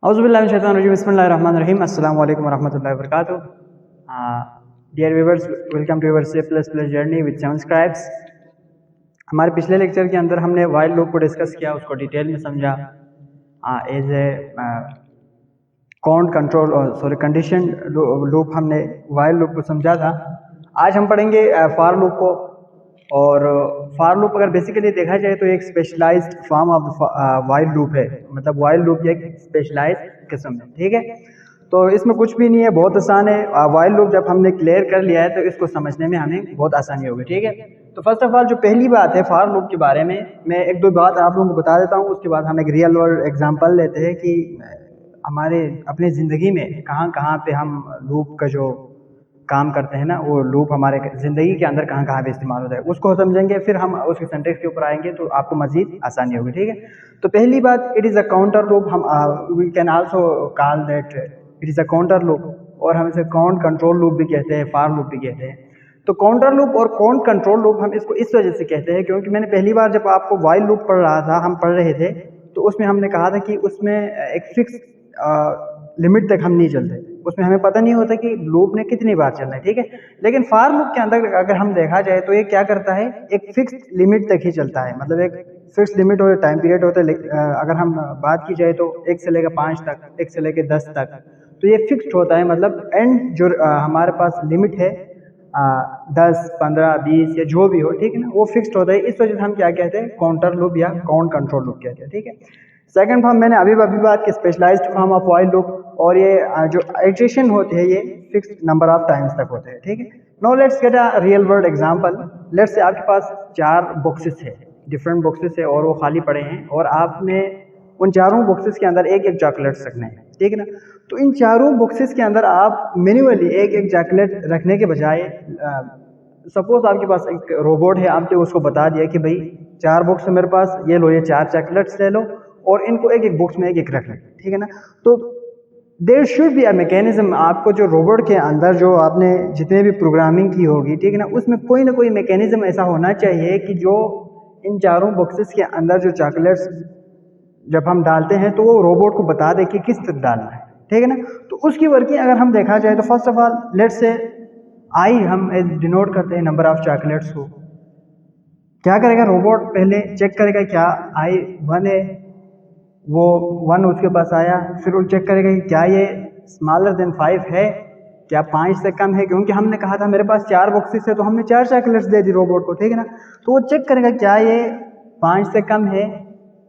औज़ुबिल्लाहिमिनश्शैतानिर्रजीम बिस्मिल्लाहिर्रहमानिर्रहीम अस्सलाम वालेकुम वरहमतुल्लाहि वबरकातुहू। Dear viewers, welcome to your C++ journey with 7 Scribes. हमारे पिछले लेक्चर के अंदर हमने वाइल लूप को डिस्कस किया, उसको डिटेल में समझा। As a count control sorry condition loop हमने वाइल लूप को समझा था। आज हम पढ़ेंगे फॉर लूप को। और फॉर लूप अगर बेसिकली देखा जाए तो एक specialised form of while loop है, मतलब वाइल लूप की एक स्पेशलाइज्ड किस्म है। ठीक है, तो इसमें कुछ भी नहीं है, बहुत आसान है। वाइल लूप जब हमने क्लियर कर लिया है तो इसको समझने में हमें बहुत आसानी होगी। ठीक है, तो फर्स्ट ऑफ ऑल जो पहली बात है फॉर लूप के बारे में, मैं एक दो बात आप लोगों को बता देता हूँ। उसके बाद हम एक रियल वर्ल्ड एग्जांपल लेते हैं कि हमारे अपनी ज़िंदगी में कहाँ कहाँ पे हम लूप का जो काम करते हैं ना, वो लूप हमारे ज़िंदगी के अंदर कहाँ कहाँ पे इस्तेमाल होता है, उसको समझेंगे। फिर हम उसके सिंटैक्स के ऊपर आएंगे तो आपको मज़ीद आसानी होगी। ठीक है, तो पहली बात, it is a counter loop. हम we can also call that it is a counter loop, और हम इसे काउंट कंट्रोल लूप भी कहते हैं, फॉर लूप भी कहते हैं। तो काउंटर लूप और काउंट कंट्रोल लूप हम इसको इस वजह से कहते हैं क्योंकि मैंने पहली बार जब आपको वाइल लूप पढ़ रहा था, हम पढ़ रहे थे, तो उसमें हमने कहा था कि उसमें एक फिक्स लिमिट तक हम नहीं चलते, उसमें हमें पता नहीं होता कि लूप ने कितनी बार चलना है। ठीक है, लेकिन फॉर लूप के अंदर अगर हम देखा जाए तो ये क्या करता है, एक फिक्स लिमिट तक ही चलता है, मतलब एक फिक्स लिमिट और टाइम पीरियड होता है। अगर हम बात की जाए तो 1 से लेकर 5 तक, 1 से लेकर 10 तक, तो ये फिक्स्ड होता है। मतलब एंड जो हमारे पास लिमिट है 10, 15, 20 या जो भी हो, ठीक है ना, वो फिक्स्ड होता है। इस वजह से हम क्या कहते हैं, काउंटर लूप या काउंट कंट्रोल लूप कहते हैं। ठीक है, सेकंड फॉर्म मैंने अभी बात की specialised form of while loop, और ये जो इटरेशन होते हैं ये फिक्स्ड नंबर ऑफ टाइम्स तक होते हैं। ठीक है, now let's get a real world example. Let's say आपके पास 4 बॉक्सेस है, डिफरेंट बॉक्सेस है, और वो खाली पड़े हैं, और आपने उन चारों बॉक्सेस के अंदर एक एक चॉकलेट्स रखने हैं। ठीक है ना, तो इन चारों बॉक्सेस के अंदर आप मैन्युअली एक एक चॉकलेट रखने के बजाय, सपोज आपके पास एक रोबोट है, आपने उसको बता दिया कि भाई 4 बॉक्स है मेरे पास, ये लो, ये 4 चॉकलेट्स ले लो और इनको एक एक बॉक्स में एक एक रख लें। ठीक है ना, तो there should be a mechanism. आपको जो रोबोट के अंदर जो आपने जितने भी प्रोग्रामिंग की होगी, ठीक है ना, उसमें कोई ना कोई मैकेनिज्म ऐसा होना चाहिए कि जो इन चारों बॉक्सेस के अंदर जो चॉकलेट्स जब हम डालते हैं तो वो रोबोट को बता दे कि किस तक डालना है। ठीक है ना, तो उसकी वर्किंग अगर हम देखा जाए तो first of all let's say आई हम डिनोट करते हैं नंबर ऑफ चॉकलेट्स को। क्या करेगा रोबोट, पहले चेक करेगा क्या आई 1 है, वो 1 उसके पास आया, फिर वो चेक करेगा कि क्या ये स्मॉलर देन 5 है, क्या 5 से कम है, क्योंकि हमने कहा था मेरे पास 4 बॉक्सेस है तो हमने 4 चॉकलेट्स दे दी रोबोट को। ठीक है ना, तो वो चेक करेगा क्या ये 5 से कम है,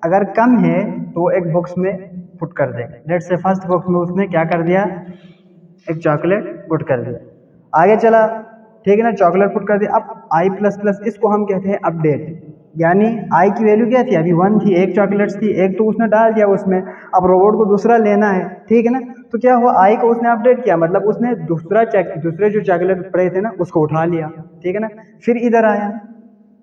अगर कम है तो एक बॉक्स में पुट कर देगा। लेट्स से फर्स्ट बॉक्स में उसने क्या कर दिया, एक चॉकलेट पुट कर दिया, आगे चला। ठीक है ना, चॉकलेट पुट कर दिया। अब आई प्लस प्लस, इसको हम कहते हैं अपडेट, यानी आई की वैल्यू क्या थी, अभी 1 थी, एक चॉकलेट्स थी, एक तो उसने डाल दिया उसमें, अब रोबोट को दूसरा लेना है। ठीक है ना, तो क्या हुआ, आई को उसने अपडेट किया, मतलब उसने दूसरे जो चॉकलेट पड़े थे ना उसको उठा लिया। ठीक है ना, फिर इधर आया,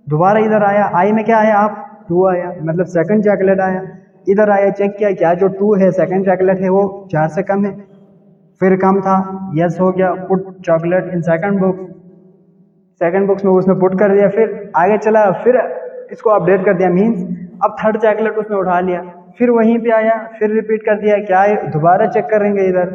दोबारा इधर आया, आई में क्या आया, आप 2 आया, मतलब सेकंड चॉकलेट आया। इधर आया, चेक किया क्या जो 2 है सेकंड चॉकलेट है वो 4 से कम है, फिर कम था, यस हो गया, put chocolate in second box, second box में उसने पुट कर दिया। फिर आगे चला, फिर इसको अपडेट कर दिया, मीन्स अब थर्ड चॉकलेट उसने उठा लिया, फिर वहीं पे आया, फिर रिपीट कर दिया, क्या है, दोबारा चेक करेंगे इधर,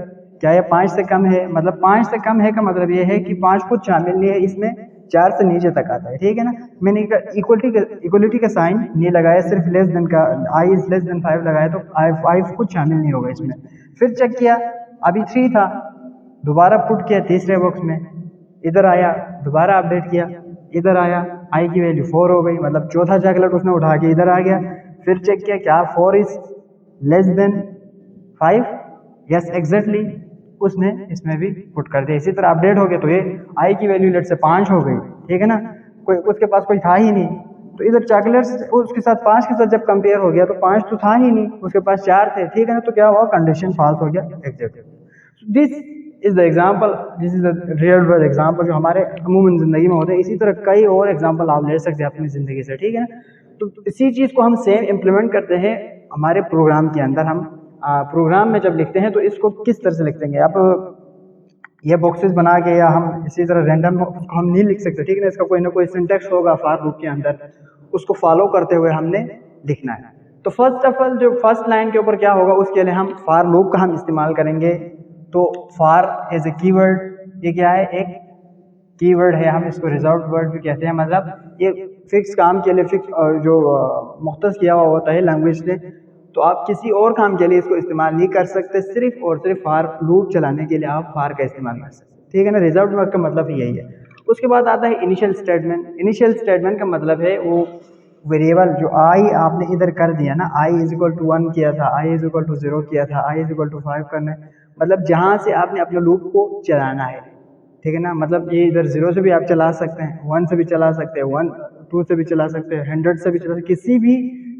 क्या ये 5 से कम है, मतलब 5 से कम है का मतलब ये है कि 5 कुछ शामिल नहीं है इसमें, 4 से नीचे तक आता है। ठीक है ना, मैंने इक्वलिटी का साइन नहीं लगाया, सिर्फ लेस देन का, आई इज लेस देन 5 लगाया, तो 5 कुछ शामिल नहीं होगा इसमें। फिर चेक किया, अभी 3 था, दोबारा पुट किया तीसरे बॉक्स में, इधर आया, दोबारा अपडेट किया, इधर आया, आई की वैल्यू 4 हो गई, मतलब चौथा चॉकलेट उसने उठा के इधर आ गया। फिर चेक किया क्या 4 is less than 5, yes exactly, उसने इसमें भी पुट कर दिया। इसी तरह अपडेट हो गया, तो ये आई की वैल्यू लेट से 5 हो गई। ठीक है ना, कोई उसके पास कोई था ही नहीं, तो इधर चॉकलेट्स उसके साथ 5 के साथ जब कंपेयर हो गया तो 5 तो था ही नहीं, उसके पास 4 थे। ठीक है ना, तो क्या हुआ, कंडीशन फॉल्स हो गया exactly. This is the example, this is the real world example जो हमारे अमूमन ज़िंदगी में होते हैं। इसी तरह कई और एग्जाम्पल आप ले सकते हैं अपनी ज़िंदगी से। ठीक है ना, तो इसी चीज़ को हम सेम इम्प्लीमेंट करते हैं हमारे प्रोग्राम के अंदर। हम प्रोग्राम में जब लिखते हैं तो इसको किस तरह से लिखते हैं, आप ये बॉक्सेस बना के या हम इसी तरह रैंडम उसको हम नहीं लिख सकते। ठीक है ना, इसका कोई ना कोई सिंटेक्स होगा फॉर लूप के अंदर, उसको फॉलो करते हुए हमने लिखना है। तो फर्स्ट ऑफ ऑल जो फर्स्ट लाइन के ऊपर क्या होगा, उसके लिए हम फॉर लूप का हम इस्तेमाल करेंगे। तो फॉर एज ए कीवर्ड, ये क्या है, एक कीवर्ड है, हम इसको रिजर्व्ड वर्ड भी कहते हैं, मतलब ये फिक्स काम के लिए फिक्स जो मुख्तस किया हुआ होता है लैंग्वेज ने। तो आप किसी और काम के लिए इसको इस्तेमाल नहीं कर सकते, सिर्फ और सिर्फ फॉर लूप चलाने के लिए आप फॉर का इस्तेमाल कर सकते हैं, ठीक है ना। रिजर्व्ड वर्ड का मतलब यही है। उसके बाद आता है इनिशियल स्टेटमेंट। इनिशियल स्टेटमेंट का मतलब है वो वेरिएबल जो आई आपने इधर कर दिया ना, आई इज इक्वल टू 1 किया था, आई इज इक्वल टू 0 किया था, आई इज इक्वल टू 5 करना है, मतलब जहाँ से आपने अपने लूप को चलाना है, ठीक है ना। मतलब ये इधर 0 से भी आप चला सकते हैं, 1 से भी चला सकते हैं, 1 2 से भी चला सकते हैं, 100 से भी चला सकते हैं, किसी भी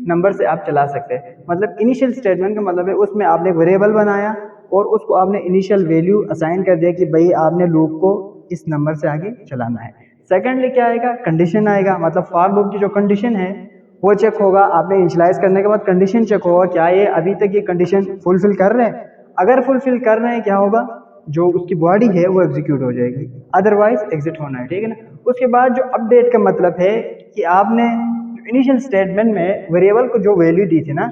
नंबर से आप चला सकते हैं। मतलब इनिशियल स्टेटमेंट का मतलब है उसमें आपने वेरिएबल बनाया और उसको आपने इनिशियल वैल्यू असाइन कर दिया कि भाई आपने लूप को इस नंबर से आगे चलाना है। सेकेंडली क्या आएगा, कंडीशन आएगा, मतलब फॉर लूप की जो कंडीशन है वो चेक होगा। आपने इनिशियलाइज करने के बाद कंडीशन चेक होगा, क्या ये अभी तक ये कंडीशन फुलफिल कर रहे हैं। अगर फुलफिल कर रहे हैं, क्या होगा, जो उसकी बॉडी है वो एग्जीक्यूट हो जाएगी, अदरवाइज एग्जिट होना है, ठीक है ना। उसके बाद जो अपडेट का मतलब है कि आपने इनिशियल स्टेटमेंट में वेरिएबल को जो वैल्यू दी थी ना,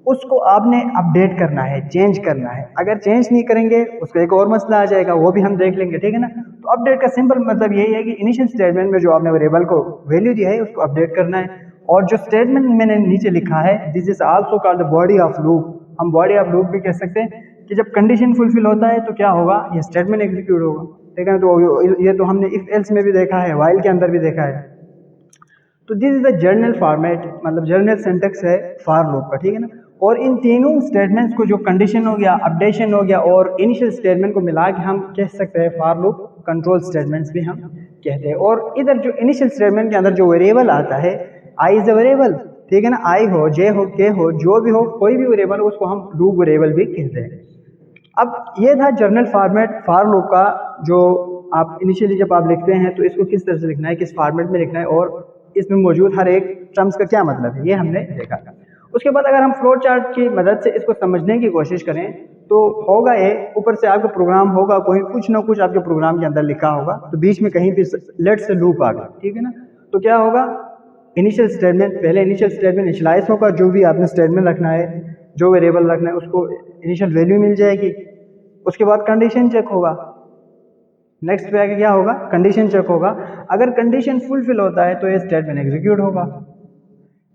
उसको आपने अपडेट करना है, चेंज करना है। अगर चेंज नहीं करेंगे उसका एक और मसला आ जाएगा, वो भी हम देख लेंगे, ठीक है ना। तो अपडेट का सिंपल मतलब यही है कि इनिशियल स्टेटमेंट में जो आपने वेरिएबल को वैल्यू दी है उसको अपडेट करना है। और जो स्टेटमेंट मैंने नीचे लिखा है, this is also called the body of loop. हम बॉडी ऑफ लूप भी कह सकते हैं कि जब कंडीशन फुलफिल होता है तो क्या होगा, ये स्टेटमेंट एग्जीक्यूट होगा, ठीक है ना। तो ये तो हमने इफ एल्स में भी देखा है, व्हाइल के अंदर भी देखा है। तो this is the journal format, मतलब जर्नल सिंटेक्स है फॉर लूप का, ठीक है ना। और इन तीनों स्टेटमेंट्स को, जो कंडीशन हो गया, अपडेशन हो गया और इनिशियल स्टेटमेंट को मिला के हम कह सकते हैं फॉर लूप कंट्रोल स्टेटमेंट्स भी हम कहते हैं। और इधर जो इनिशियल स्टेटमेंट के अंदर जो वेरिएबल आता है, आई इज अ वेरिएबल, ठीक है ना। आई हो, जे हो, के हो, जो भी हो, कोई भी वेरिएबल उसको हम लूप वेरिएबल भी कहते हैं। अब ये था जर्नल फॉर्मेट फॉर लूप का, जो आप इनिशियली जब आप लिखते हैं तो इसको किस तरह से लिखना है, किस फॉर्मेट में लिखना है और इसमें मौजूद हर एक टर्म्स का क्या मतलब है, ये हमने देखा। उसके बाद अगर हम फ्लो चार्ट की मदद से इसको समझने की कोशिश करें तो होगा ये, ऊपर से आपका प्रोग्राम होगा, कोई कुछ ना कुछ आपके प्रोग्राम के अंदर लिखा होगा, तो बीच में कहीं भी लेट से लूप आ गया, ठीक है ना। तो क्या होगा, इनिशियल स्टेटमेंट, पहले इनिशियल स्टेटमेंट इनिशियलाइज होगा, जो भी आपने स्टेटमेंट रखना है, जो वेरिएबल रखना है उसको इनिशियल वैल्यू मिल जाएगी। उसके बाद कंडीशन चेक होगा, नेक्स्ट पे आगे क्या होगा, कंडीशन चेक होगा। अगर कंडीशन फुलफिल होता है तो ये स्टेटमेंट एग्जीक्यूट होगा।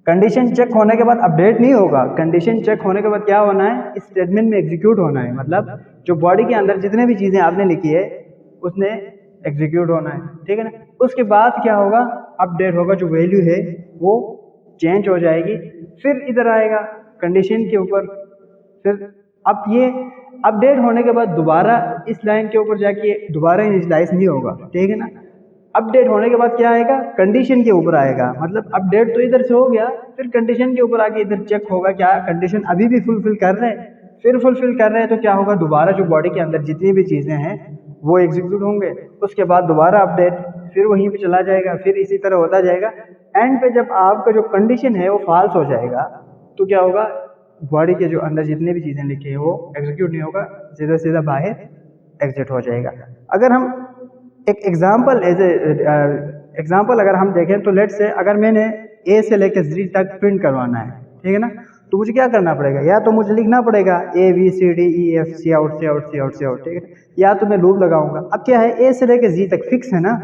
कंडीशन चेक होने के बाद अपडेट नहीं होगा, कंडीशन चेक होने के बाद क्या होना है, इस स्टेटमेंट में एग्जीक्यूट होना है, मतलब जो बॉडी के अंदर जितने भी चीज़ें आपने लिखी है उसने एग्जीक्यूट होना है, ठीक है ना। उसके बाद क्या होगा, अपडेट होगा, जो वैल्यू है वो चेंज हो जाएगी, फिर इधर आएगा कंडीशन के ऊपर, फिर अब ये अपडेट होने के बाद दोबारा इस लाइन के ऊपर जाके दोबारा इनिशियलाइज नहीं होगा, ठीक है ना। अपडेट होने के बाद क्या आएगा, कंडीशन के ऊपर आएगा, मतलब अपडेट तो इधर से हो गया, फिर कंडीशन के ऊपर आके इधर चेक होगा क्या कंडीशन अभी भी फुलफिल कर रहे हैं, फिर फुलफिल कर रहे हैं तो क्या होगा, दोबारा जो बॉडी के अंदर जितनी भी चीज़ें हैं वो एग्जीक्यूट होंगे। उसके बाद दोबारा अपडेट, फिर वहीं पे चला जाएगा, फिर इसी तरह होता जाएगा। एंड पे जब आपका जो कंडीशन है वो फॉल्स हो जाएगा तो क्या होगा, बॉडी के जो अंदर जितनी भी चीज़ें लिखी है वो एग्जीक्यूट नहीं होगा, सीधा सीधा बाहर एग्जिट हो जाएगा। अगर हम एक एग्जाम्पल एग्जाम्पल अगर हम देखें तो लेट से अगर मैंने ए से लेकर जी तक प्रिंट करवाना है, ठीक है ना, तो मुझे क्या करना पड़ेगा, या तो मुझे लिखना पड़ेगा A B C D E F C out C out C out C out, ठीक है, या तो मैं लूप लगाऊंगा। अब क्या है, ए से लेकर जी तक फिक्स है ना,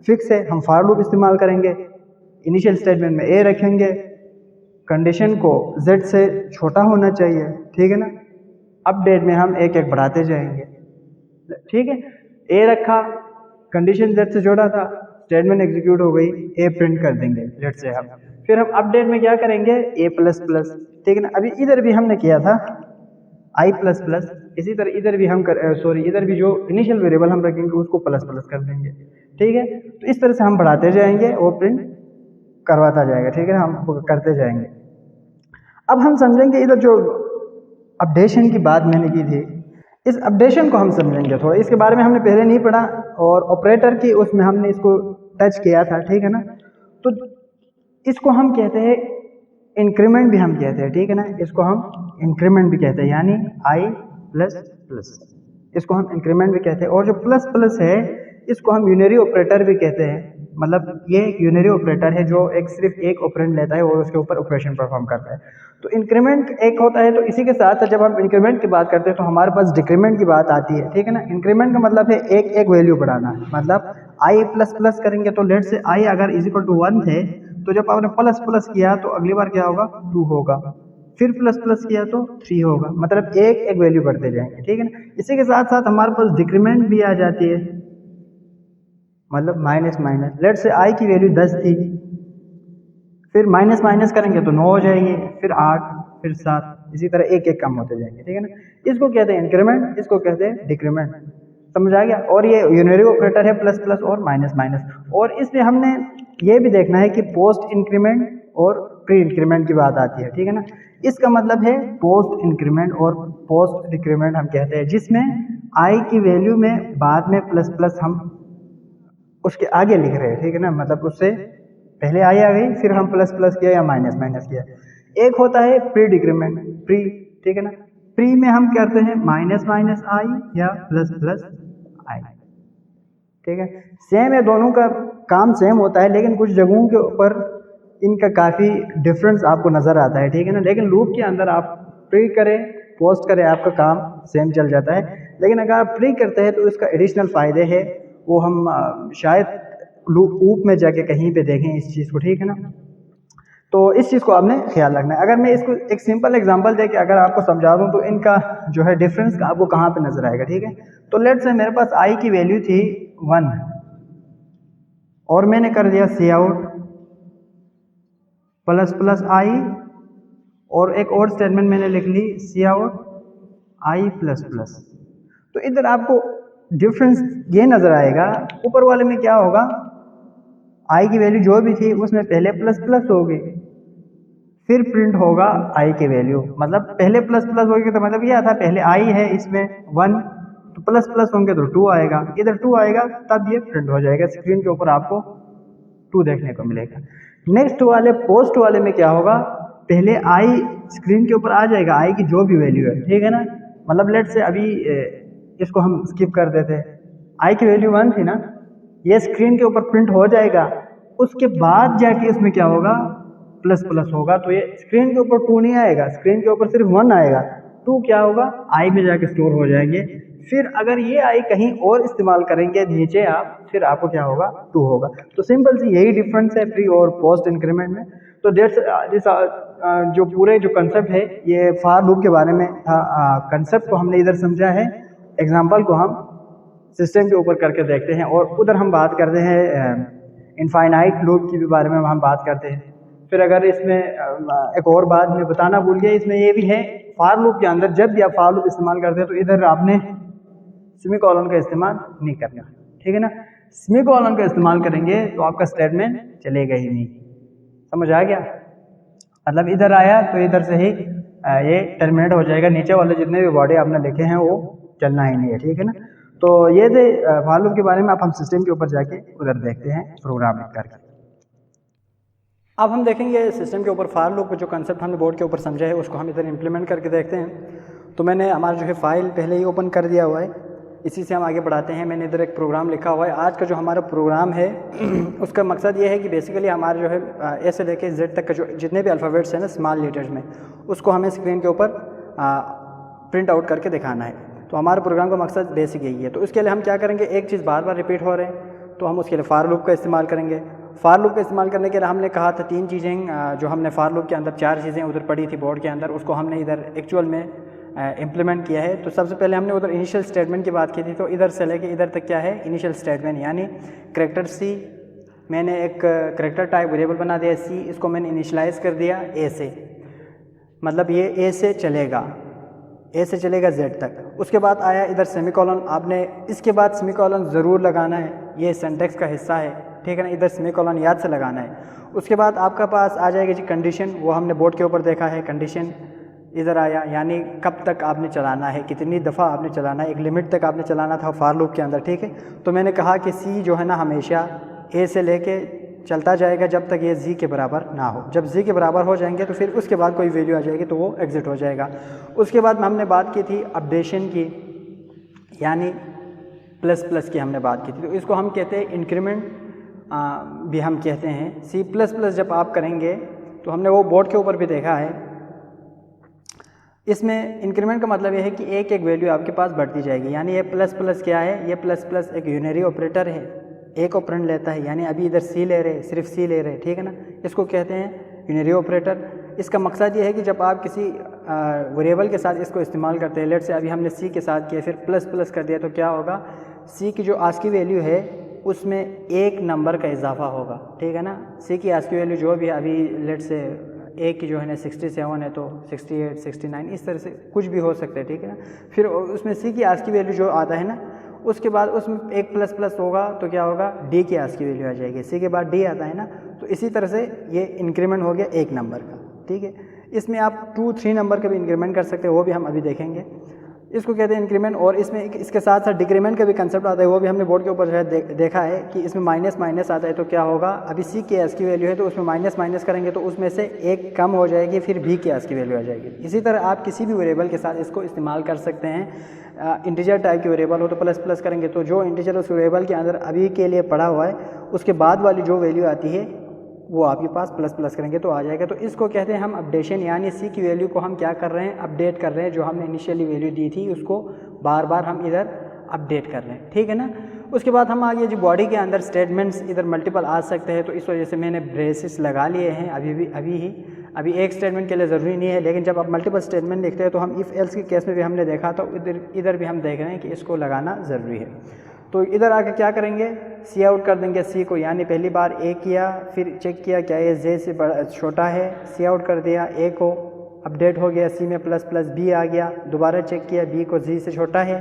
फिक्स है, हम फॉर लूप इस्तेमाल करेंगे, इनिशियल स्टेटमेंट में ए रखेंगे, कंडीशन को जेड से छोटा होना चाहिए, ठीक है ना। अपडेट में हम एक एक बढ़ाते जाएंगे, ठीक है। ए रखा, कंडीशन जेड से जोड़ा था, स्टेटमेंट एग्जीक्यूट हो गई, ए प्रिंट कर देंगे जेड से हम। फिर हम अपडेट में क्या करेंगे, ए प्लस प्लस, ठीक है ना। अभी इधर भी हमने किया था आई प्लस प्लस, इसी तरह इधर भी हम इधर भी जो इनिशियल वेरिएबल हम रखेंगे उसको प्लस प्लस कर देंगे, ठीक है। तो इस तरह से हम बढ़ाते जाएंगे और प्रिंट करवाता जाएगा, ठीक है, हम करते जाएंगे। अब हम समझेंगे इधर जो अपडेशन की बात मैंने की थी, इस अपडेशन को हम समझेंगे थोड़ा, इसके बारे में हमने पहले नहीं पढ़ा, और ऑपरेटर की उसमें हमने इसको टच किया था, ठीक है ना। तो इसको हम कहते हैं इंक्रीमेंट भी हम कहते हैं, ठीक है ना, इसको हम इंक्रीमेंट भी कहते हैं, यानी आई प्लस प्लस, इसको हम इंक्रीमेंट भी कहते हैं। और जो प्लस प्लस है इसको हम यूनरी ऑपरेटर भी कहते हैं, मतलब ये एक यूनरी ऑपरेटर है जो एक सिर्फ एक ऑपरेंड लेता है और उसके ऊपर ऑपरेशन परफॉर्म करता है। तो इंक्रीमेंट एक होता है, तो इसी के साथ साथ जब हम इंक्रीमेंट की बात करते हैं तो हमारे पास डिक्रीमेंट की बात आती है, ठीक है ना। इंक्रीमेंट का मतलब है एक एक वैल्यू बढ़ाना, मतलब आई प्लस प्लस करेंगे तो लेट से आई अगर इज इक्वल टू 1 थे, तो जब आपने प्लस प्लस किया तो अगली बार क्या होगा 2 होगा, फिर प्लस प्लस किया तो 3 होगा, मतलब एक एक वैल्यू बढ़ते जाएंगे, ठीक है ना। इसी के साथ साथ हमारे पास डिक्रीमेंट भी आ जाती है, मतलब माइनस माइनस, लेट से आई की वैल्यू 10 थी, फिर माइनस माइनस करेंगे तो 9 हो जाएंगे, फिर 8, फिर 7, इसी तरह एक एक कम होते जाएंगे, ठीक है ना। इसको कहते हैं इंक्रीमेंट, इसको कहते हैं डिक्रीमेंट, समझ आ गया। और ये यूनरी ऑपरेटर है, प्लस प्लस और माइनस माइनस। और इसमें हमने ये भी देखना है कि पोस्ट इंक्रीमेंट और प्री इंक्रीमेंट की बात आती है, ठीक है ना। इसका मतलब है पोस्ट इंक्रीमेंट और पोस्ट डिक्रीमेंट हम कहते हैं, जिसमें आई की वैल्यू में बाद में प्लस प्लस हम उसके आगे लिख रहे हैं, ठीक है ना, मतलब उससे पहले आई आ गई, फिर हम प्लस प्लस किया या माइनस माइनस किया। एक होता है प्री डिक्रीमेंट, प्री, ठीक है ना। प्री में हम करते हैं माइनस माइनस आई या प्लस प्लस आई, ठीक है। सेम है, दोनों का काम सेम होता है, लेकिन कुछ जगहों के ऊपर इनका काफ़ी डिफरेंस आपको नज़र आता है, ठीक है ना। लेकिन लूप के अंदर आप प्री करें पोस्ट करें आपका काम सेम चल जाता है। लेकिन अगर आप प्री करते हैं तो इसका एडिशनल फ़ायदे है, वो हम शायद लूप में जाके कहीं पे देखें इस चीज़ को, ठीक है ना। तो इस चीज़ को आपने ख्याल रखना है। अगर मैं इसको एक सिंपल एग्जांपल दे के अगर आपको समझा दूं तो इनका जो है डिफरेंस आपको कहाँ पे नजर आएगा, ठीक है। तो लेट्स से मेरे पास आई की वैल्यू थी 1 और मैंने कर दिया सी आउट प्लस प्लस आई, और एक और स्टेटमेंट मैंने लिख ली सी आउट आई प्लस प्लस। तो इधर आपको डिफरेंस ये नजर आएगा, ऊपर वाले में क्या होगा, आई की वैल्यू जो भी थी उसमें पहले प्लस प्लस होगी, फिर प्रिंट होगा आई की वैल्यू, मतलब पहले प्लस प्लस होगी तो मतलब यह था पहले आई है इसमें 1, तो प्लस प्लस होंगे तो 2 आएगा, इधर 2 आएगा तब ये प्रिंट हो जाएगा, स्क्रीन के ऊपर आपको 2 देखने को मिलेगा। नेक्स्ट वाले पोस्ट वाले में क्या होगा, पहले आई स्क्रीन के ऊपर आ जाएगा, आई की जो भी वैल्यू है, ठीक है ना। मतलब लेट से अभी इसको हम स्किप कर देते हैं, आई की वैल्यू 1 थी ना, ये स्क्रीन के ऊपर प्रिंट हो जाएगा, उसके बाद जाके इसमें क्या होगा प्लस प्लस होगा, तो ये स्क्रीन के ऊपर 2 नहीं आएगा, स्क्रीन के ऊपर सिर्फ 1 आएगा, 2 क्या होगा आई में जाके स्टोर हो जाएंगे। फिर अगर ये आई कहीं और इस्तेमाल करेंगे नीचे आप, फिर आपको क्या होगा 2 होगा। तो सिंपल सी यही डिफरेंस है प्री और पोस्ट इंक्रीमेंट में। तो दिस जो पूरे जो कंसेप्ट है ये फॉर लूप के बारे में था, कंसेप्ट को हमने इधर समझा है, एग्जाम्पल को हम सिस्टम के ऊपर करके देखते हैं, और उधर हम बात करते हैं इनफाइनाइट लूप की भी बारे में हम बात करते हैं। फिर अगर इसमें एक और बात मैं बताना भूल गया, इसमें ये भी है फॉर लूप के अंदर जब भी आप फॉर लूप इस्तेमाल करते हैं तो इधर आपने सेमीकोलन का इस्तेमाल नहीं करना, ठीक है ना। सेमीकोलन का इस्तेमाल करेंगे तो आपका स्टेटमेंट चलेगा ही नहीं, समझ आ गया। मतलब इधर आया तो इधर से ही ये टर्मिनेट हो जाएगा, नीचे वाले जितने भी बॉडी आपने लिखे हैं वो चलना ही नहीं है, ठीक है ना। तो ये थे फॉर लूप के बारे में। अब हम सिस्टम के ऊपर जाके उधर देखते हैं प्रोग्राम लिख करके। अब हम देखेंगे सिस्टम के ऊपर फॉर लूप जो कंसेप्ट हमने बोर्ड के ऊपर समझा है उसको हम इधर इम्प्लीमेंट करके देखते हैं। तो मैंने हमारा जो है फाइल पहले ही ओपन कर दिया हुआ है, इसी से हम आगे बढ़ाते हैं। मैंने इधर एक प्रोग्राम लिखा हुआ है। आज का जो हमारा प्रोग्राम है उसका मकसद ये है कि बेसिकली हमारा जो है ए से लेके जेड तक का जो जितने भी अल्फ़ाबेट्स हैं ना स्मॉल लेटर्स में, उसको हमें स्क्रीन के ऊपर प्रिंट आउट करके दिखाना है। तो हमारे प्रोग्राम का मकसद बेसिक यही है। तो इसके लिए हम क्या करेंगे, एक चीज़ बार बार रिपीट हो रहे हैं तो हम उसके लिए फॉर लूप का इस्तेमाल करेंगे। फॉर लूप का इस्तेमाल करने के लिए हमने कहा था 3 चीज़ें, जो हमने फॉर लूप के अंदर 4 चीज़ें उधर पढ़ी थी बोर्ड के अंदर, उसको हमने इधर एक्चुअल में इम्प्लीमेंट किया है। तो सबसे पहले हमने उधर इनिशियल स्टेटमेंट की बात की थी, तो इधर से लेके इधर तक क्या है इनिशियल स्टेटमेंट, यानी करैक्टर सी मैंने एक करैक्टर टाइप वेरिएबल बना दिया सी, इसको मैंने इनिशियलाइज़ कर दिया ए से, मतलब ये ए से चलेगा, ए से चलेगा जेड तक। उसके बाद आया इधर सेमीकोलन, आपने इसके बाद सेमीकोलन ज़रूर लगाना है, ये सिंटैक्स का हिस्सा है, ठीक है ना। इधर सेमीकोलन याद से लगाना है। उसके बाद आपका पास आ जाएगी जी कंडीशन, वो हमने बोर्ड के ऊपर देखा है, कंडीशन इधर आया, यानी कब तक आपने चलाना है, कितनी दफ़ा आपने चलाना है, एक लिमिट तक आपने चलाना था फॉर लूप के अंदर, ठीक है। तो मैंने कहा कि सी जो है ना हमेशा ए से लेके चलता जाएगा जब तक ये जी के बराबर ना हो, जब जी के बराबर हो जाएंगे तो फिर उसके बाद कोई वैल्यू आ जाएगी तो वो एग्जिट हो जाएगा। उसके बाद हमने बात की थी अपडेशन की, यानी प्लस प्लस की हमने बात की थी, तो इसको हम कहते हैं इंक्रीमेंट भी हम कहते हैं। सी प्लस प्लस जब आप करेंगे तो हमने वो बोर्ड के ऊपर भी देखा है, इसमें इंक्रीमेंट का मतलब ये है कि एक एक वैल्यू आपके पास बढ़ती जाएगी। यानी ये प्लस प्लस क्या है, ये प्लस प्लस एक यूनरी ऑपरेटर है, एक ऑपरेंड लेता है। यानी अभी इधर सी ले रहे, सिर्फ सी ले रहे, ठीक है ना, इसको कहते हैं यूनरी ऑपरेटर। इसका मकसद ये है कि जब आप किसी वेरिएबल के साथ इसको इस्तेमाल करते हैं, लेट से अभी हमने सी के साथ किया, फिर प्लस प्लस कर दिया, तो क्या होगा, सी की जो आज की वैल्यू है उसमें एक नंबर का इजाफा होगा, ठीक है ना। सी की आज की वैल्यू जो भी अभी लेट से ए की जो है ना 67 है तो 68, 69 इस तरह से कुछ भी हो सकता है, ठीक है ना। फिर उसमें सी की आज की वैल्यू जो आता है ना, उसके बाद उसमें एक प्लस प्लस होगा तो क्या होगा, डी की आज की वैल्यू आ जाएगी। सी के बाद डी आता है ना, तो इसी तरह से ये इंक्रीमेंट हो गया एक नंबर का, ठीक है। इसमें आप 2, 3 नंबर का भी इंक्रीमेंट कर सकते हैं, वो भी हम अभी देखेंगे। इसको कहते हैं इंक्रीमेंट। और इसमें इसके साथ साथ डिक्रीमेंट का भी कंसेप्ट आता है, वो भी हमने बोर्ड के ऊपर जो है देखा है कि इसमें माइनस माइनस आता है। तो क्या होगा, अभी सी की एस की वैल्यू है तो उसमें माइनस माइनस करेंगे तो उसमें से एक कम हो जाएगी, फिर बी की एस की वैल्यू आ जाएगी। इसी तरह आप किसी भी वेरिएबल के साथ इसको इस्तेमाल कर सकते हैं। इंटीजर टाइप की वेरिएबल हो तो प्लस प्लस करेंगे तो जो इंटीजर उस वेरिएबल के अंदर अभी के लिए पड़ा हुआ है उसके बाद वाली जो वैल्यू आती है वो आपके पास प्लस प्लस करेंगे तो आ जाएगा। तो इसको कहते हैं हम अपडेशन, यानी सी की वैल्यू को हम क्या कर रहे हैं, अपडेट कर रहे हैं। जो हमने इनिशियली वैल्यू दी थी उसको बार बार हम इधर अपडेट कर रहे हैं, ठीक है ना। उसके बाद हम आगे जो बॉडी के अंदर स्टेटमेंट्स इधर मल्टीपल आ सकते हैं, तो इस वजह से मैंने ब्रेसेस लगा लिए हैं अभी एक स्टेटमेंट के लिए ज़रूरी नहीं है, लेकिन जब आप मल्टीपल स्टेटमेंट लिखते हैं तो हम इफ़ एल्स के केस में भी हमने देखा तो इधर भी हम देख रहे हैं कि इसको लगाना ज़रूरी है। तो इधर आके क्या करेंगे, सी आउट कर देंगे सी को, यानी पहली बार ए किया, फिर चेक किया क्या ये जे से बड़ा छोटा है, सी आउट कर दिया, ए को अपडेट हो गया, सी में प्लस प्लस बी आ गया, दोबारा चेक किया बी को जी से छोटा है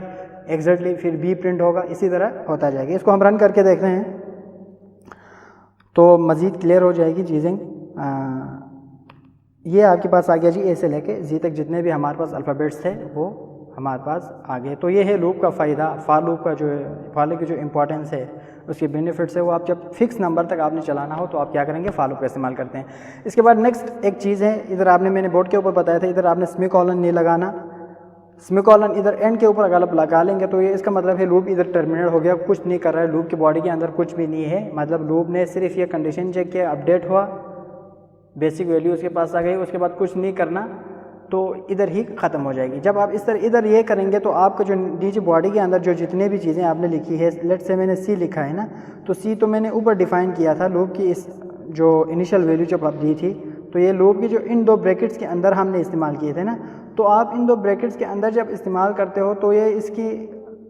एग्जैक्टली, फिर बी प्रिंट होगा, इसी तरह होता जाएगा। इसको हम रन करके देखते हैं तो मज़ीद क्लियर हो जाएगी चीज़ें। ये आपके पास आ गया जी, ए से लेके जी तक जितने भी हमारे पास अल्फ़ाबेट्स थे वो हमारे पास आ गए। तो ये है लूप का फ़ायदा, फॉर लूप का जो है, फॉर की जो इंपॉर्टेंस है, उसके बेनिफिट्स है, वो आप जब फिक्स नंबर तक आपने चलाना हो तो आप क्या करेंगे, फॉर लूप का इस्तेमाल करते हैं। इसके बाद नेक्स्ट एक चीज़ है, इधर आपने मैंने बोर्ड के ऊपर बताया था, इधर आपने सेमीकोलन नहीं लगाना। सेमीकोलन इधर एंड के ऊपर अगर आप लगा लेंगे तो ये इसका मतलब है लूप इधर टर्मिनेट हो गया, कुछ नहीं कर रहा है, लूप की बॉडी के अंदर कुछ भी नहीं है। मतलब लूप ने सिर्फ ये कंडीशन चेक किया, अपडेट हुआ, बेसिक वैल्यू उसके पास आ गई, उसके बाद कुछ नहीं करना, तो इधर ही ख़त्म हो जाएगी। जब आप इस तरह इधर ये करेंगे तो आपका जो नीचे बॉडी के अंदर जो जितने भी चीज़ें आपने लिखी है, लेट से मैंने सी लिखा है ना, तो सी तो मैंने ऊपर डिफ़ाइन किया था लूप की इस जो इनिशियल वैल्यू जब आप दी थी, तो ये लूप की जो इन दो ब्रैकेट्स के अंदर हमने इस्तेमाल किए थे ना, तो आप इन दो ब्रैकेट्स के अंदर जब इस्तेमाल करते हो तो ये इसकी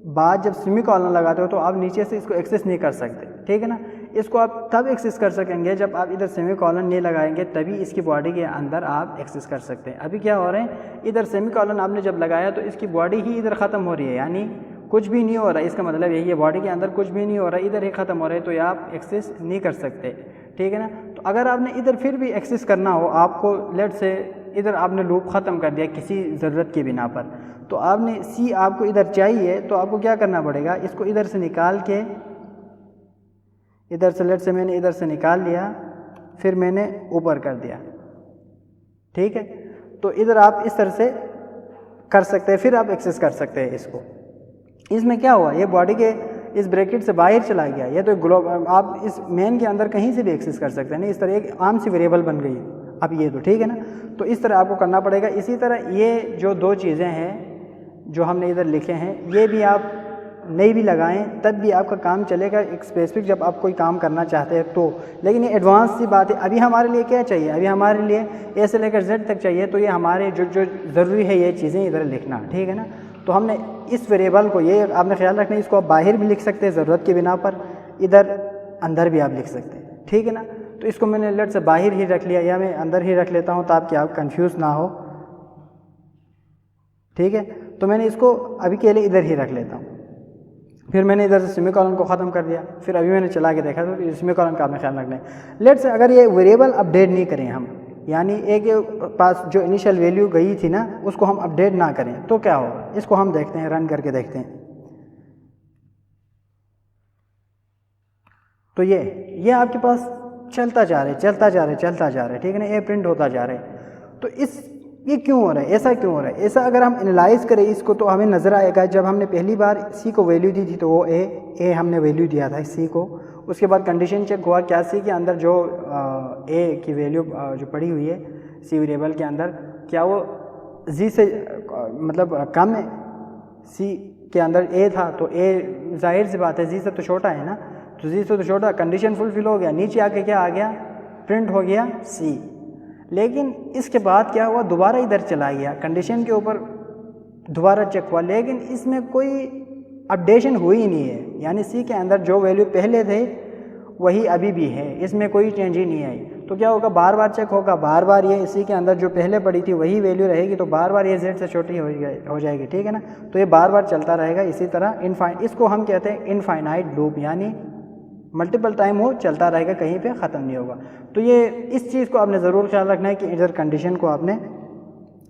बाद जब सेमीकोलन लगाते हो तो आप नीचे से इसको एक्सेस नहीं कर सकते, ठीक है ना। इसको आप तब एक्सेस कर सकेंगे जब आप इधर सेमीकोलन नहीं लगाएंगे, तभी इसकी बॉडी के अंदर आप एक्सेस कर सकते हैं। अभी क्या हो रहा है, इधर सेमीकोलन आपने जब लगाया तो इसकी बॉडी ही इधर ख़त्म हो रही है, यानी कुछ भी नहीं हो रहा है। इसका मतलब यही है बॉडी के अंदर कुछ भी नहीं हो रहा है, इधर ही ख़त्म हो रहा है, तो ये आप एक्सेस नहीं कर सकते, ठीक है ना। तो अगर आपने इधर फिर भी एक्सेस करना हो, आपको लेट से इधर आपने लूप ख़त्म कर दिया किसी ज़रूरत के बिना पर, तो आपने सी आपको इधर चाहिए तो आपको क्या करना पड़ेगा, इसको इधर से निकाल के, इधर से लेट से मैंने इधर से निकाल लिया, फिर मैंने ऊपर कर दिया, ठीक है। तो इधर आप इस तरह से कर सकते हैं, फिर आप एक्सेस कर सकते हैं इसको। इसमें क्या हुआ, ये बॉडी के इस ब्रैकेट से बाहर चला गया, ये तो ग्लोब आप इस मेन के अंदर कहीं से भी एक्सेस कर सकते हैं ना, इस तरह एक आम सी वेरिएबल बन गई अब ये, तो ठीक है ना। तो इस तरह आपको करना पड़ेगा। इसी तरह ये जो दो चीज़ें हैं जो हमने इधर लिखे हैं, ये भी आप नहीं भी लगाएं तब भी आपका काम चलेगा, एक स्पेसिफिक जब आप कोई काम करना चाहते हैं तो। लेकिन ये एडवांस सी बात है, अभी हमारे लिए क्या चाहिए, अभी हमारे लिए ए से लेकर जेड तक चाहिए, तो ये हमारे जो ज़रूरी है ये चीज़ें इधर लिखना, ठीक है ना। तो हमने इस वेरिएबल को, ये आपने ख्याल रखना, इसको आप बाहर भी लिख सकते हैं ज़रूरत के बिना पर, इधर अंदर भी आप लिख सकते हैं, ठीक है ना। तो इसको मैंने लेट से बाहर ही रख लिया, या मैं अंदर ही रख लेता हूँ ताकि आप कंफ्यूज ना हो, ठीक है। तो मैंने इसको अभी के लिए इधर ही रख लेता हूँ, फिर मैंने इधर से सेमीकोलन को ख़त्म कर दिया, फिर अभी मैंने चला के देखा तो सेमीकोलन का आपने ख्याल रखना है। लेट से अगर ये वेरिएबल अपडेट नहीं करें हम, यानी एक पास जो इनिशियल वैल्यू गई थी ना उसको हम अपडेट ना करें तो क्या होगा, इसको हम देखते हैं, रन करके देखते हैं। तो ये आपके पास चलता जा रहा है, ठीक है ना, ए प्रिंट होता जा रहा है। तो इस ये क्यों हो रहा है, ऐसा क्यों हो रहा है। ऐसा अगर हम एनालाइज करें इसको तो हमें नज़र आएगा, जब हमने पहली बार सी को वैल्यू दी थी तो वो ए हमने वैल्यू दिया था सी को। उसके बाद कंडीशन चेक हुआ क्या सी के अंदर जो ए की वैल्यू जो पड़ी हुई है सी वेरिएबल के अंदर, क्या वो जी से मतलब कम है। सी के अंदर ए था तो ए जाहिर सी बात है जी से तो छोटा है ना, तो जी से तो छोटा, कंडीशन फुलफिल हो गया। नीचे आके क्या आ गया, प्रिंट हो गया सी। लेकिन इसके बाद क्या हुआ, दोबारा इधर चला गया, कंडीशन के ऊपर दोबारा चेक हुआ, लेकिन इसमें कोई अपडेशन हुई ही नहीं है। यानी सी के अंदर जो वैल्यू पहले थे वही अभी भी है, इसमें कोई चेंज ही नहीं आई। तो क्या होगा, बार बार चेक होगा, बार बार ये सी के अंदर जो पहले पड़ी थी वही वैल्यू रहेगी, तो बार बार ये जेड से छोटी हो जाएगी, ठीक है ना। तो ये बार बार चलता रहेगा इसी तरह इसको हम कहते हैं इनफाइनाइट लूप, यानी मल्टीपल टाइम वो चलता रहेगा, कहीं पे ख़त्म नहीं होगा। तो ये इस चीज़ को आपने ज़रूर ख्याल रखना है कि इधर कंडीशन को आपने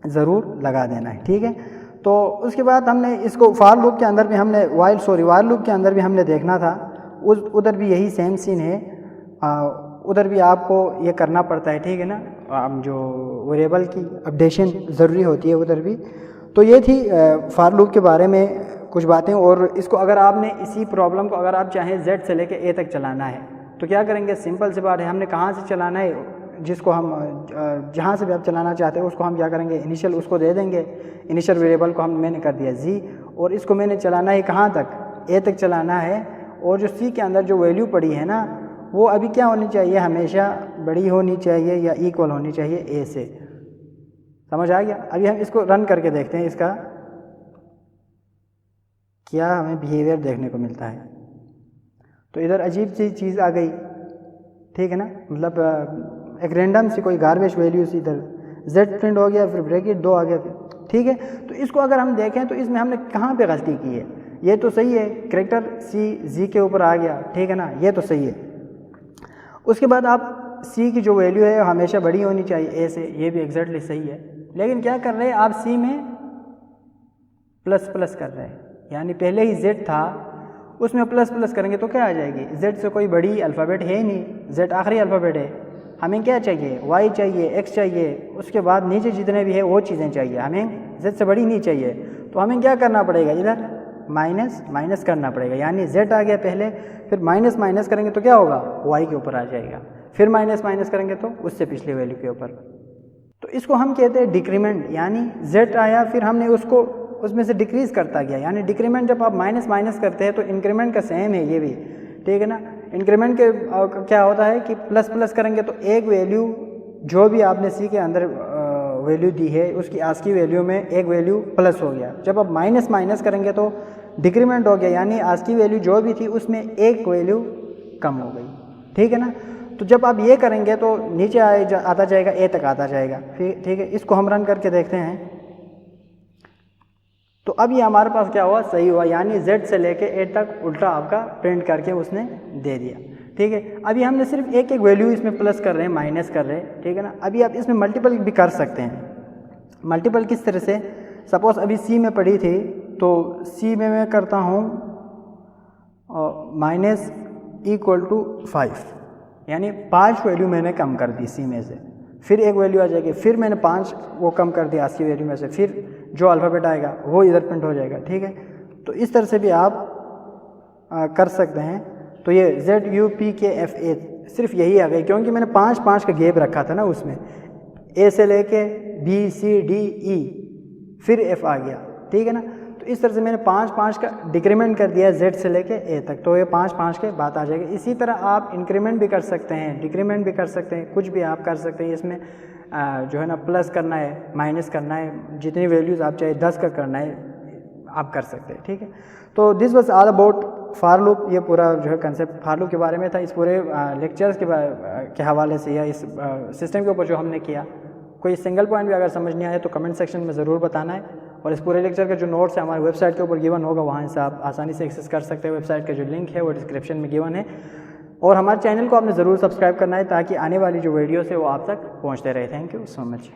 ज़रूर लगा देना है, ठीक है। तो उसके बाद हमने इसको फार लूप के अंदर भी हमने वाइल लूप के अंदर भी हमने देखना था, उधर भी यही सेम सीन है। उधर भी आपको ये करना पड़ता है, ठीक है ना, जो वेरिएबल की अपडेशन ज़रूरी होती है उधर भी। तो ये थी फार लूप के बारे में कुछ बातें। और इसको अगर आपने इसी प्रॉब्लम को अगर आप चाहें जेड से लेकर ए तक चलाना है तो क्या करेंगे, सिंपल सी बात है, हमने कहाँ से चलाना है, जिसको हम जहाँ से भी आप चलाना चाहते हैं उसको हम क्या करेंगे, इनिशियल उसको दे देंगे। इनिशियल वेरिएबल को मैंने कर दिया जी, और इसको मैंने चलाना है कहाँ तक, ए तक चलाना है। और जो सी के अंदर जो वैल्यू पड़ी है ना, वो अभी क्या होनी चाहिए, हमेशा बड़ी होनी चाहिए या इक्वल होनी चाहिए ए से। समझ आ गया। अभी हम इसको रन करके देखते हैं, इसका क्या हमें बिहेवियर देखने को मिलता है। तो इधर अजीब सी चीज़ आ गई, ठीक है ना, मतलब एक रैंडम सी कोई गार्बेज वैल्यू सी इधर जेड प्रिंट हो गया, फिर ब्रैकेट 2 आ गया, ठीक है। तो इसको अगर हम देखें तो इसमें हमने कहाँ पे गलती की है, ये तो सही है, कैरेक्टर सी जी के ऊपर आ गया, ठीक है ना, ये तो सही है। उसके बाद आप सी की जो वैल्यू है हमेशा बड़ी होनी चाहिए ए से, ये भी एग्जैक्टली सही है। लेकिन क्या कर रहे हैं आप, सी में प्लस प्लस कर रहे हैं, यानी पहले ही जेड था उसमें प्लस प्लस करेंगे तो क्या आ जाएगी, जेड से कोई बड़ी अल्फ़ाबेट है ही नहीं, जेड आखिरी अल्फ़ाबेट है। हमें क्या चाहिए, वाई चाहिए, एक्स चाहिए, उसके बाद नीचे जितने भी है वो चीज़ें चाहिए, हमें जेड से बड़ी नहीं चाहिए। तो हमें क्या करना पड़ेगा, इधर माइनस माइनस करना पड़ेगा, यानी जेड आ गया पहले, फिर माइनस माइनस करेंगे तो क्या होगा, वाई के ऊपर आ जाएगा, फिर माइनस माइनस करेंगे तो उससे पिछली वैल्यू के ऊपर। तो इसको हम कहते हैं डिक्रीमेंट, यानी जेड आया फिर हमने उसको उसमें से डिक्रीज़ करता गया। यानी डिक्रीमेंट जब आप माइनस माइनस करते हैं तो इंक्रीमेंट का सेम है ये भी, ठीक है ना। इंक्रीमेंट के क्या होता है कि प्लस प्लस करेंगे तो एक वैल्यू जो भी आपने सी के अंदर वैल्यू दी है उसकी आस्की वैल्यू में एक वैल्यू प्लस हो गया। जब आप माइनस माइनस करेंगे तो डिक्रीमेंट हो गया, यानी आस्की वैल्यू जो भी थी उसमें एक वैल्यू कम हो गई, ठीक है ना। तो जब आप ये करेंगे तो नीचे आता जाएगा, ए तक आता जाएगा, फिर ठीक है। इसको हम रन करके देखते हैं। तो अब ये हमारे पास क्या हुआ, सही हुआ, यानी Z से लेके A तक उल्टा आपका प्रिंट करके उसने दे दिया, ठीक है। अभी हमने सिर्फ एक एक वैल्यू इसमें प्लस कर रहे हैं, माइनस कर रहे हैं, ठीक है ना। अभी आप इसमें मल्टीपल भी कर सकते हैं। मल्टीपल किस तरह से, सपोज अभी C में पड़ी थी तो C में मैं करता हूँ माइनस इक्वल टू 5, यानी 5 वैल्यू मैंने कम कर दी C में से, फिर एक वैल्यू आ जाएगी, फिर मैंने 5 वो कम कर दिया आस्की वैल्यू में से, फिर जो अल्फ़ाबेट आएगा वो इधर प्रिंट हो जाएगा, ठीक है। तो इस तरह से भी आप कर सकते हैं। तो ये ZUPKFA सिर्फ यही आ गई, क्योंकि मैंने 5 का गैप रखा था ना उसमें, A से लेके B C D E फिर F आ गया, ठीक है ना। तो इस तरह से मैंने 5 का डिक्रीमेंट कर दिया Z से लेके A तक, तो ये 5 के बाद आ जाएगा। इसी तरह आप इंक्रीमेंट भी कर सकते हैं, डिक्रीमेंट भी कर सकते हैं, कुछ भी आप कर सकते हैं। इसमें जो है ना प्लस करना है, माइनस करना है, जितनी वैल्यूज़ आप चाहे 10 का करना है आप कर सकते हैं, ठीक है। तो this was all about far loop. ये पूरा जो है कंसेप्ट फार लूप के बारे में था। इस पूरे लेक्चर्स के हवाले से या इस सिस्टम के ऊपर जो हमने किया, कोई सिंगल पॉइंट भी अगर समझ नहीं आया तो कमेंट सेक्शन में ज़रूर बताना है। और इस पूरे लेक्चर का जो नोट्स है हमारी वेबसाइट के ऊपर गिवन होगा, वहाँ से आप आसानी से एक्सेस कर सकते हैं। वेबसाइट का जो लिंक है वो डिस्क्रिप्शन में गिवन है। और हमारे चैनल को आपने ज़रूर सब्सक्राइब करना है ताकि आने वाली जो वीडियोस है वो आप तक पहुँचते रहे। Thank you so much.